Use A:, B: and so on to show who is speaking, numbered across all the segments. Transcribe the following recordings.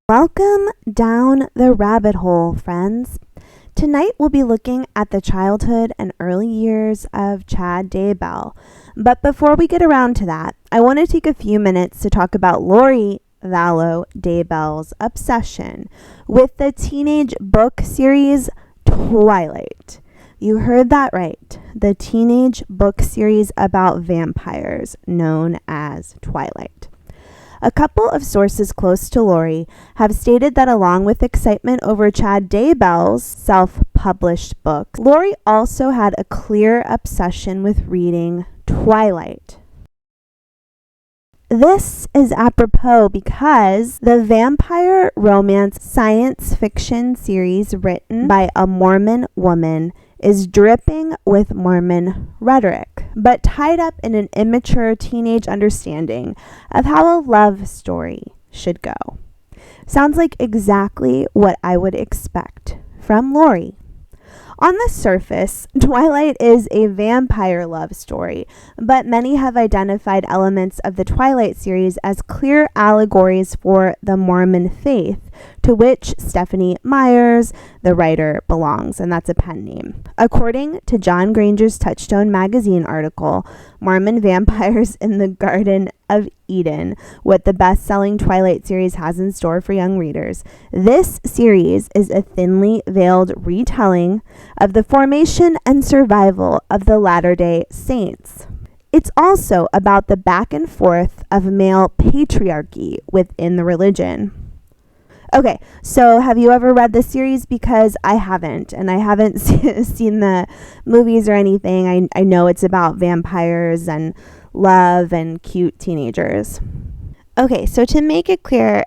A: Welcome down the rabbit hole, friends. Tonight we'll be looking at the childhood and early years of Chad Daybell. But before we get around to that, I want to take a few minutes to talk about Lori Vallow Daybell's obsession with the teenage book series Twilight. You heard that right. The teenage book series about vampires known as Twilight. A couple of sources close to Lori have stated that along with excitement over Chad Daybell's self-published book, Lori also had a clear obsession with reading Twilight. This is apropos because the vampire romance science fiction series written by a Mormon woman is dripping with Mormon rhetoric, but tied up in an immature teenage understanding of how a love story should go. Sounds like exactly what I would expect from Lori. On the surface, Twilight is a vampire love story, but many have identified elements of the Twilight series as clear allegories for the Mormon faith, to which Stephanie Myers, the writer, belongs, and that's a pen name. According to John Granger's Touchstone magazine article, Mormon Vampires in the Garden of Eden, what the best-selling Twilight series has in store for young readers, this series is a thinly veiled retelling of the formation and survival of the Latter-day Saints. It's also about the back and forth of male patriarchy within the religion. Okay, so have you ever read this series? Because I haven't, and I haven't seen the movies or anything. I know it's about vampires and love and cute teenagers. Okay, so to make it clear,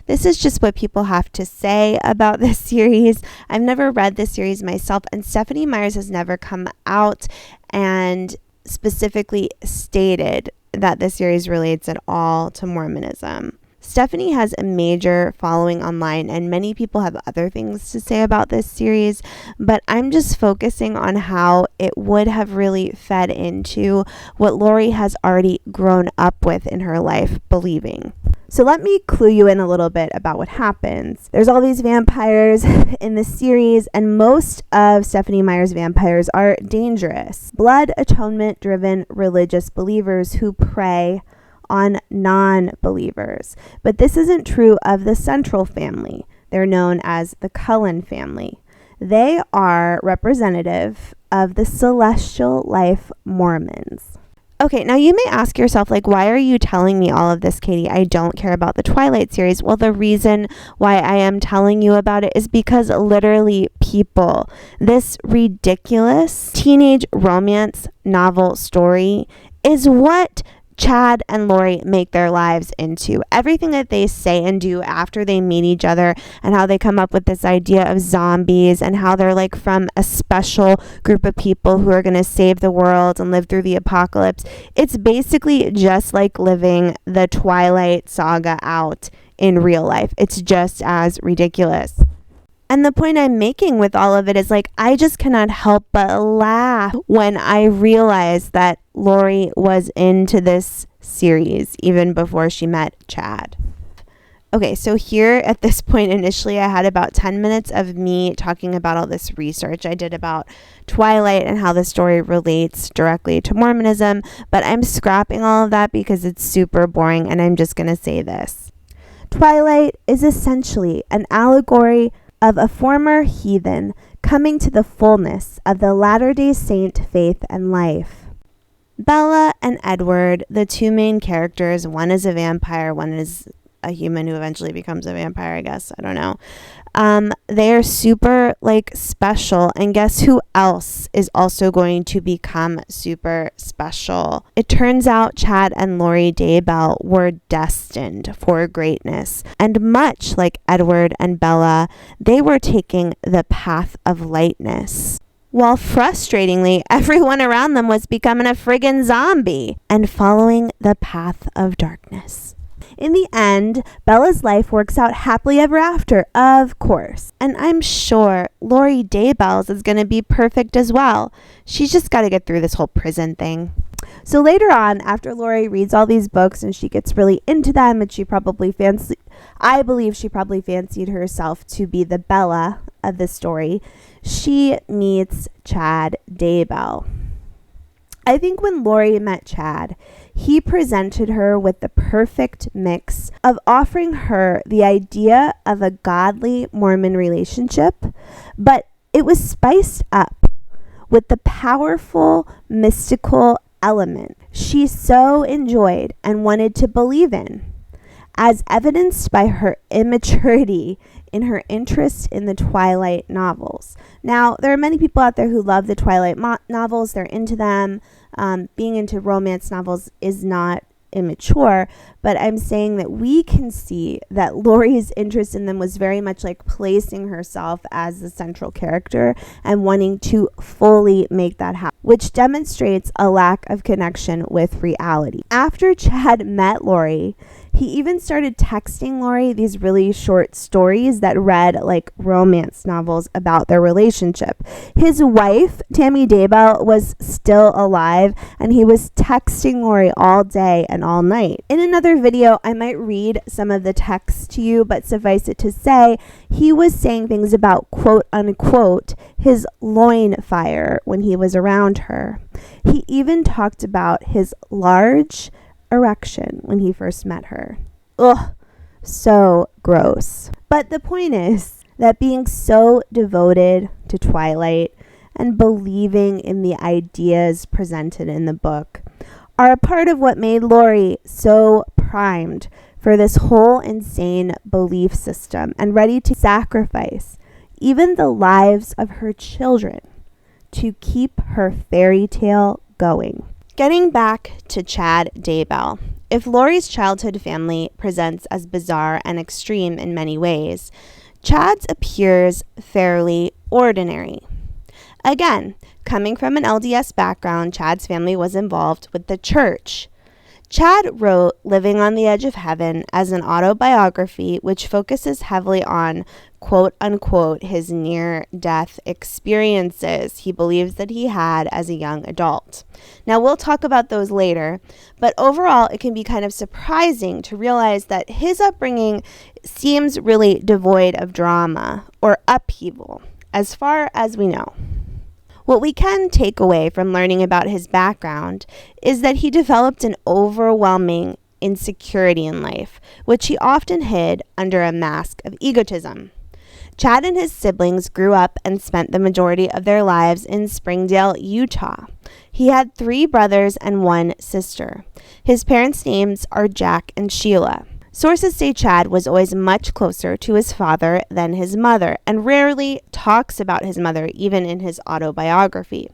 A: this is just what people have to say about this series. I've never read this series myself, and Stephanie Myers has never come out and specifically stated that this series relates at all to Mormonism. Stephanie has a major following online, and many people have other things to say about this series, but I'm just focusing on how it would have really fed into what Lori has already grown up with in her life believing. So let me clue you in a little bit about what happens. There's all these vampires in the series, and most of Stephanie Meyer's vampires are dangerous, blood atonement-driven religious believers who prey on non-believers. But this isn't true of the Central family. They're known as the Cullen family. They are representative of the Celestial Life Mormons. Okay, now you may ask yourself, why are you telling me all of this, Katie? I don't care about the Twilight series. Well, the reason why I am telling you about it is because literally people, this ridiculous teenage romance novel story is what Chad and Lori make their lives into. Everything that they say and do after they meet each other, and how they come up with this idea of zombies, and how they're from a special group of people who are going to save the world and live through the apocalypse. It's basically just like living the Twilight saga out in real life. It's just as ridiculous. And the point I'm making with all of it is I just cannot help but laugh when I realize that Lori was into this series even before she met Chad. Okay, so here at this point, initially I had about 10 minutes of me talking about all this research I did about Twilight and how the story relates directly to Mormonism, but I'm scrapping all of that because it's super boring, and I'm just going to say this. Twilight is essentially an allegory of a former heathen coming to the fullness of the Latter-day Saint faith and life. Bella and Edward, the two main characters, one is a vampire, one is a human who eventually becomes a vampire, I guess. I don't know. They are super special, and guess who else is also going to become super special? It turns out Chad and Lori Daybell were destined for greatness, and much like Edward and Bella, they were taking the path of lightness, while frustratingly everyone around them was becoming a friggin' zombie and following the path of darkness. In the end, Bella's life works out happily ever after, of course. And I'm sure Lori Daybell's is going to be perfect as well. She's just got to get through this whole prison thing. So later on, after Lori reads all these books and she gets really into them, and I believe she probably fancied herself to be the Bella of the story, she meets Chad Daybell. I think when Lori met Chad, he presented her with the perfect mix of offering her the idea of a godly Mormon relationship, but it was spiced up with the powerful, mystical element she so enjoyed and wanted to believe in, as evidenced by her immaturity in her interest in the Twilight novels. Now, there are many people out there who love the Twilight novels. They're into them. Being into romance novels is not immature, but I'm saying that we can see that Lori's interest in them was very much like placing herself as the central character and wanting to fully make that happen, which demonstrates a lack of connection with reality. After Chad met Lori, he even started texting Lori these really short stories that read like romance novels about their relationship. His wife, Tammy Daybell, was still alive, and he was texting Lori all day and all night. In another video, I might read some of the texts to you, but suffice it to say, he was saying things about, quote unquote, his loin fire when he was around her. He even talked about his large erection when he first met her. Ugh, so gross. But the point is that being so devoted to Twilight and believing in the ideas presented in the book are a part of what made Lori so primed for this whole insane belief system and ready to sacrifice even the lives of her children to keep her fairy tale going. Getting back to Chad Daybell, if Lori's childhood family presents as bizarre and extreme in many ways, Chad's appears fairly ordinary. Again, coming from an LDS background, Chad's family was involved with the church. Chad wrote Living on the Edge of Heaven as an autobiography which focuses heavily on, quote unquote, his near-death experiences he believes that he had as a young adult. Now, we'll talk about those later, but overall, it can be kind of surprising to realize that his upbringing seems really devoid of drama or upheaval, as far as we know. What we can take away from learning about his background is that he developed an overwhelming insecurity in life, which he often hid under a mask of egotism. Chad and his siblings grew up and spent the majority of their lives in Springdale, Utah. He had 3 brothers and 1 sister. His parents' names are Jack and Sheila. Sources say Chad was always much closer to his father than his mother, and rarely talks about his mother even in his autobiography.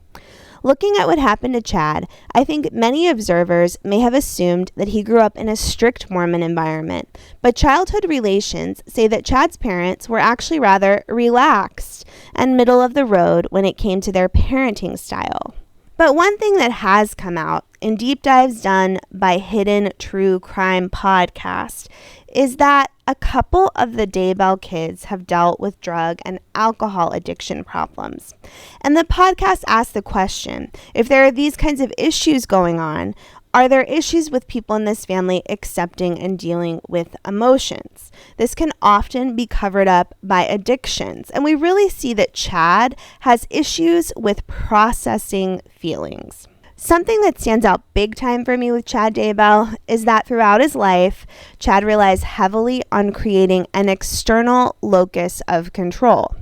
A: Looking at what happened to Chad, I think many observers may have assumed that he grew up in a strict Mormon environment, but childhood relations say that Chad's parents were actually rather relaxed and middle of the road when it came to their parenting style. But one thing that has come out in deep dives done by Hidden True Crime podcast is that a couple of the Daybell kids have dealt with drug and alcohol addiction problems. And the podcast asked the question, if there are these kinds of issues going on, are there issues with people in this family accepting and dealing with emotions? This can often be covered up by addictions. And we really see that Chad has issues with processing feelings. Something that stands out big time for me with Chad Daybell is that throughout his life, Chad relies heavily on creating an external locus of control.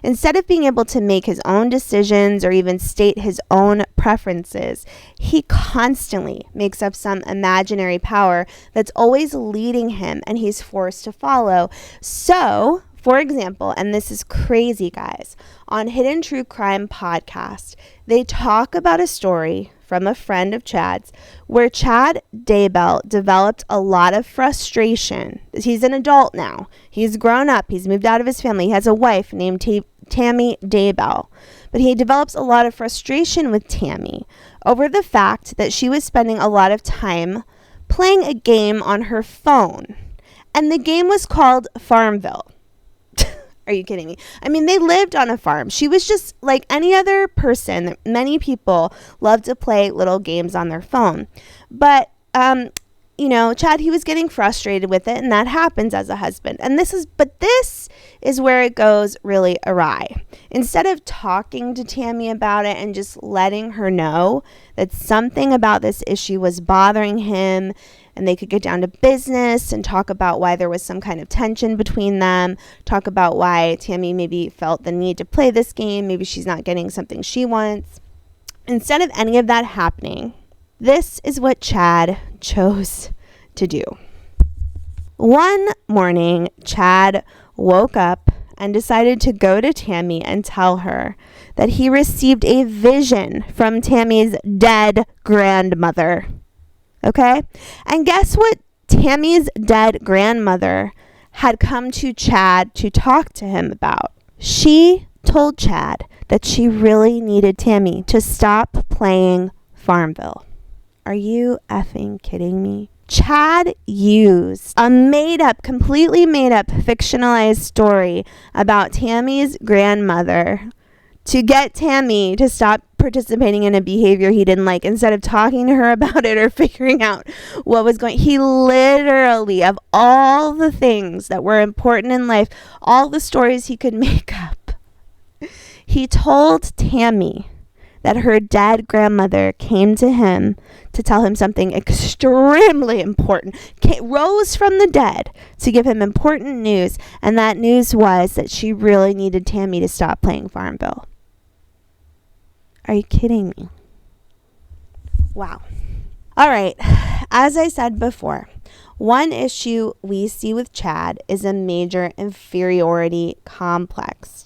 A: Instead of being able to make his own decisions or even state his own preferences, he constantly makes up some imaginary power that's always leading him and he's forced to follow. So, for example, and this is crazy, guys, on Hidden True Crime podcast, they talk about a story from a friend of Chad's where Chad Daybell developed a lot of frustration. He's an adult now. He's grown up. He's moved out of his family. He has a wife named Tammy Daybell. But he develops a lot of frustration with Tammy over the fact that she was spending a lot of time playing a game on her phone. And the game was called Farmville. Are you kidding me? I mean, they lived on a farm. She was just like any other person. Many people love to play little games on their phone. But, Chad, he was getting frustrated with it, and that happens as a husband. But this is where it goes really awry. Instead of talking to Tammy about it and just letting her know that something about this issue was bothering him, and they could get down to business and talk about why there was some kind of tension between them, talk about why Tammy maybe felt the need to play this game, maybe she's not getting something she wants. Instead of any of that happening, this is what Chad chose to do. One morning, Chad woke up and decided to go to Tammy and tell her that he received a vision from Tammy's dead grandmother. Okay? And guess what Tammy's dead grandmother had come to Chad to talk to him about? She told Chad that she really needed Tammy to stop playing Farmville. Are you effing kidding me? Chad used a completely made up, fictionalized story about Tammy's grandmother to get Tammy to stop participating in a behavior he didn't like. Instead of talking to her about it or figuring out what was going, he literally, of all the things that were important in life, all the stories he could make up, he told Tammy that her dead grandmother came to him to tell him something extremely important, rose from the dead to give him important news, and that news was that she really needed Tammy to stop playing Farmville. Are you kidding me? Wow. All right. As I said before, one issue we see with Chad is a major inferiority complex.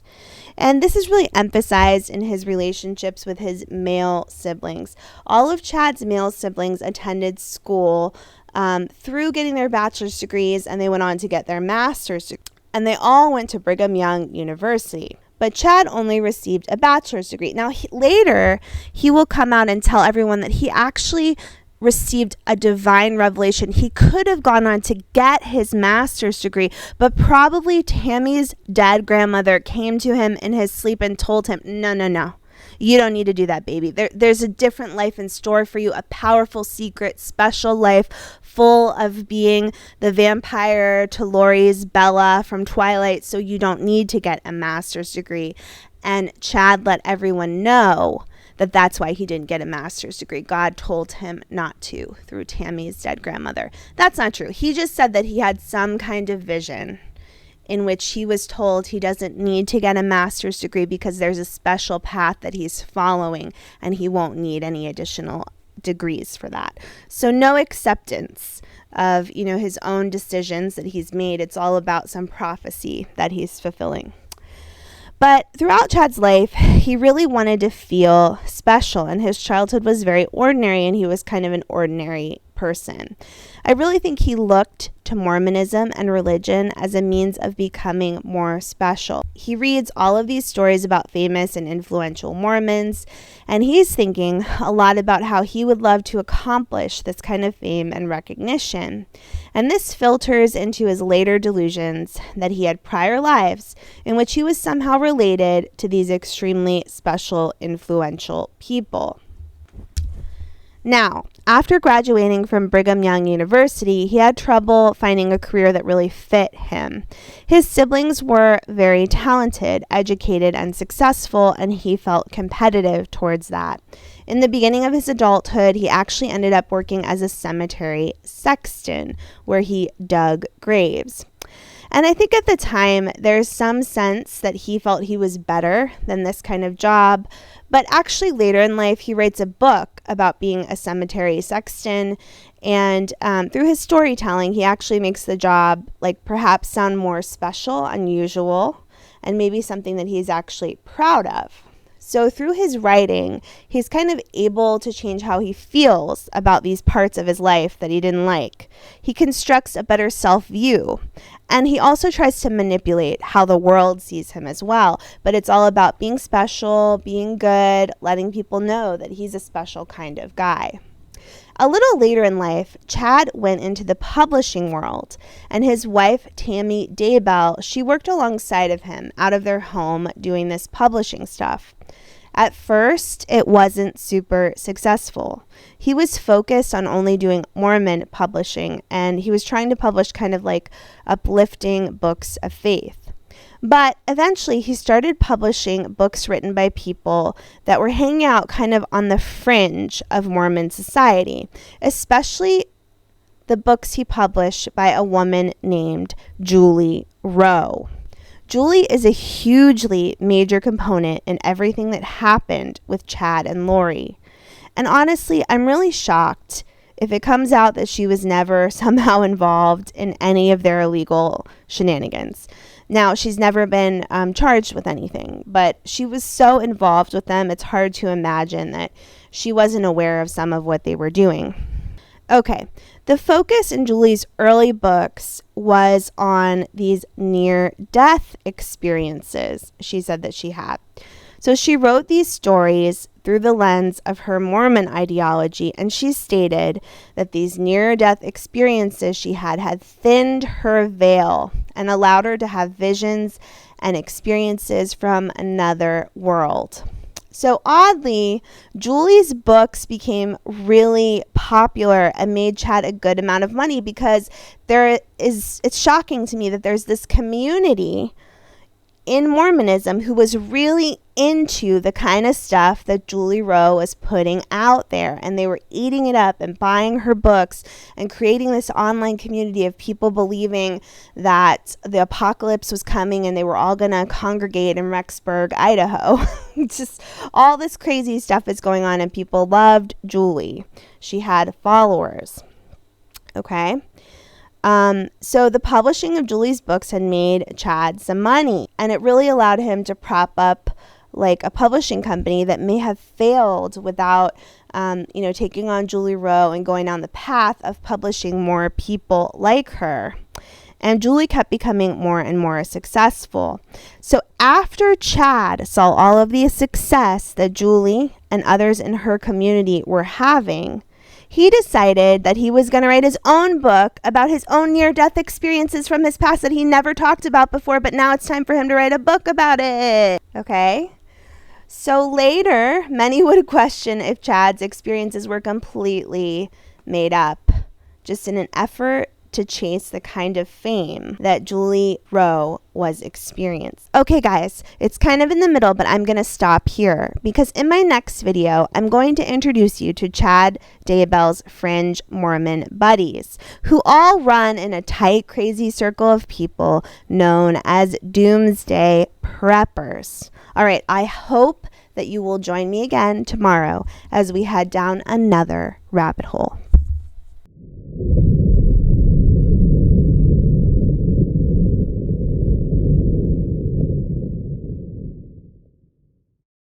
A: And this is really emphasized in his relationships with his male siblings. All of Chad's male siblings attended school through getting their bachelor's degrees, and they went on to get their master's degree. And they all went to Brigham Young University. But Chad only received a bachelor's degree. Now, later, he will come out and tell everyone that he actually received a divine revelation. He could have gone on to get his master's degree, but probably Tammy's dead grandmother came to him in his sleep and told him, no, you don't need to do that, baby. There's a different life in store for you, a powerful, secret, special life full of being the vampire to Laurie's Bella from Twilight, so you don't need to get a master's degree. And Chad let everyone know that that's why he didn't get a master's degree. God told him not to through Tammy's dead grandmother. That's not true. He just said that he had some kind of vision in which he was told he doesn't need to get a master's degree because there's a special path that he's following and he won't need any additional degrees for that. So no acceptance of, his own decisions that he's made. It's all about some prophecy that he's fulfilling. But throughout Chad's life, he really wanted to feel special, and his childhood was very ordinary, and he was kind of an ordinary person. I really think he looked to Mormonism and religion as a means of becoming more special. He reads all of these stories about famous and influential Mormons, and he's thinking a lot about how he would love to accomplish this kind of fame and recognition. And this filters into his later delusions that he had prior lives in which he was somehow related to these extremely special, influential people. Now, after graduating from Brigham Young University, he had trouble finding a career that really fit him. His siblings were very talented, educated, and successful, and he felt competitive towards that. In the beginning of his adulthood, he actually ended up working as a cemetery sexton, where he dug graves. And I think at the time, there's some sense that he felt he was better than this kind of job. But actually later in life, he writes a book about being a cemetery sexton. And through his storytelling, he actually makes the job perhaps sound more special, unusual, and maybe something that he's actually proud of. So through his writing, he's kind of able to change how he feels about these parts of his life that he didn't like. He constructs a better self-view. And he also tries to manipulate how the world sees him as well. But it's all about being special, being good, letting people know that he's a special kind of guy. A little later in life, Chad went into the publishing world, and his wife, Tammy Daybell, she worked alongside of him out of their home doing this publishing stuff. At first, it wasn't super successful. He was focused on only doing Mormon publishing, and he was trying to publish kind of like uplifting books of faith. But eventually he started publishing books written by people that were hanging out kind of on the fringe of Mormon society, especially the books he published by a woman named Julie Rowe. Julie is a hugely major component in everything that happened with Chad and Lori. And honestly, I'm really shocked if it comes out that she was never somehow involved in any of their illegal shenanigans. Now, she's never been charged with anything, but she was so involved with them, it's hard to imagine that she wasn't aware of some of what they were doing. Okay, the focus in Julie's early books was on these near-death experiences she said that she had. So she wrote these stories through the lens of her Mormon ideology, and she stated that these near-death experiences she had thinned her veil and allowed her to have visions and experiences from another world. So oddly, Julie's books became really popular and made Chad a good amount of money because it's shocking to me that there's this community in Mormonism who was really into the kind of stuff that Julie Rowe was putting out there, and they were eating it up and buying her books and creating this online community of people believing that the apocalypse was coming and they were all going to congregate in Rexburg, Idaho. Just all this crazy stuff is going on, and people loved Julie. She had followers. Okay. So the publishing of Julie's books had made Chad some money, and it really allowed him to prop up like a publishing company that may have failed without, taking on Julie Rowe and going down the path of publishing more people like her. And Julie kept becoming more and more successful. So after Chad saw all of the success that Julie and others in her community were having, he decided that he was going to write his own book about his own near-death experiences from his past that he never talked about before, but now it's time for him to write a book about it. Okay? So later, many would question if Chad's experiences were completely made up, just in an effort to chase the kind of fame that Julie Rowe was experiencing. Okay, guys, it's kind of in the middle, but I'm going to stop here because in my next video, I'm going to introduce you to Chad Daybell's fringe Mormon buddies, who all run in a tight, crazy circle of people known as doomsday preppers. All right, I hope that you will join me again tomorrow as we head down another rabbit hole.